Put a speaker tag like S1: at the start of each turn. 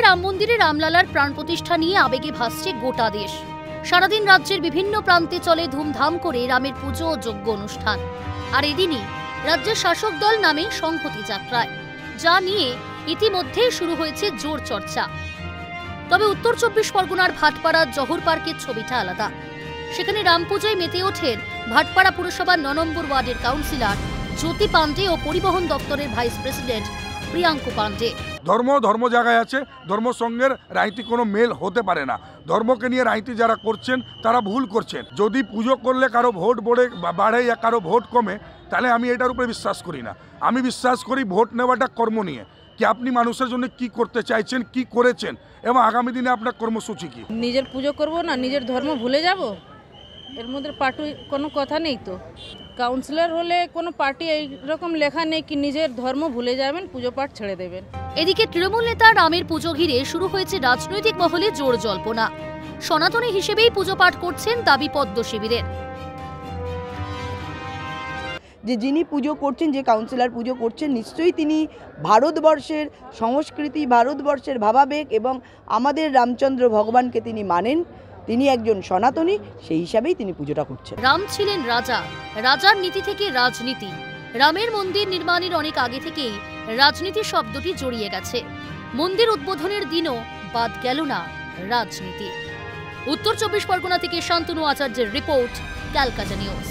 S1: রাম মন্দিরে রামলালার প্রাণ প্রতিষ্ঠা নিয়ে আবেগে ভাসছে গোটা দেশ। সারাদিন রাজ্যের বিভিন্ন প্রান্তে চলে ধুমধাম করে রামের পুজো ও যজ্ঞ অনুষ্ঠান। আর এদিনই রাজ্যের শাসক দল নামে সংহতি যাত্রায়, যা নিয়ে ইতিমধ্যে শুরু হয়েছে জোর চর্চা। তবে উত্তর 24 পরগনার ভাটপাড়ার জহর পার্কের ছবিটা আলাদা। সেখানে রাম পূজায় মেতে ওঠেন ভাটপাড়া পুরসভার 9 নম্বর ওয়ার্ডের কাউন্সিলর জ্যোতি পান্ডে ও পরিবহন দপ্তরের ভাইস প্রেসিডেন্ট প্রিয়াঙ্কু পান্ডে।
S2: ধর্ম জায়গায় আছে, ধর্ম সঙ্গে রাজনীতি কোনো মেল হতে পারে না। ধর্মকে নিয়ে রাজনীতি যারা করছেন তারা ভুল করছেন। যদি পুজো করলে কারো ভোট বাড়ে বা কারো ভোট কমে, তাহলে আমি এটার উপরে বিশ্বাস করি না। আমি বিশ্বাস করি ভোট নেওয়াটা কর্ম নিয়ে, কি আপনি মানুষের জন্য কি করতে চাইছেন, কি করেছেন এবং আগামী দিনে আপনার কর্মসূচি কি।
S3: নিজের পুজো করব না নিজের ধর্ম ভুলে যাব, এর মধ্যে পার্টি কোনো কথা নেই। তো কাউন্সিলর হলে কোনো পার্টি এইরকম লেখা নেই কি নিজের ধর্ম ভুলে যাবেন, পুজো পাঠ ছেড়ে দেবেন।
S1: এদিকে তৃণমূল নেতা রামের পুজো ঘিরে শুরু হয়েছে রাজনৈতিক মহলে জোর জল্পনা। সনাতনী হিসেবেই পুজো পাঠ করছেন দাবি পদ্ম শিবিরের।
S4: যিনি পুজো করছেন, যে কাউন্সিলর পুজো করছেন, নিশ্চয়ই তিনি ভারতবর্ষের সংস্কৃতি, ভারতবর্ষের ভাবাবেগ এবং আমাদের রামচন্দ্র ভগবানকে তিনি মানেন। তিনি একজন সনাতনী, সেই হিসাবেই তিনি পুজোটা করছেন।
S1: রাম ছিলেন রাজা, রাজার নীতি থেকে রাজনীতি। রামের মন্দির নির্মাণের অনেক আগে থেকেই রাজনীতি শব্দটি জড়িয়ে গেছে। মন্দির উদ্বোধনের দিনও বাদ গেল না রাজনীতি। উত্তর 24 পরগনা থেকে শান্তনু আচার্যের রিপোর্ট, ক্যালকাটা নিউজ।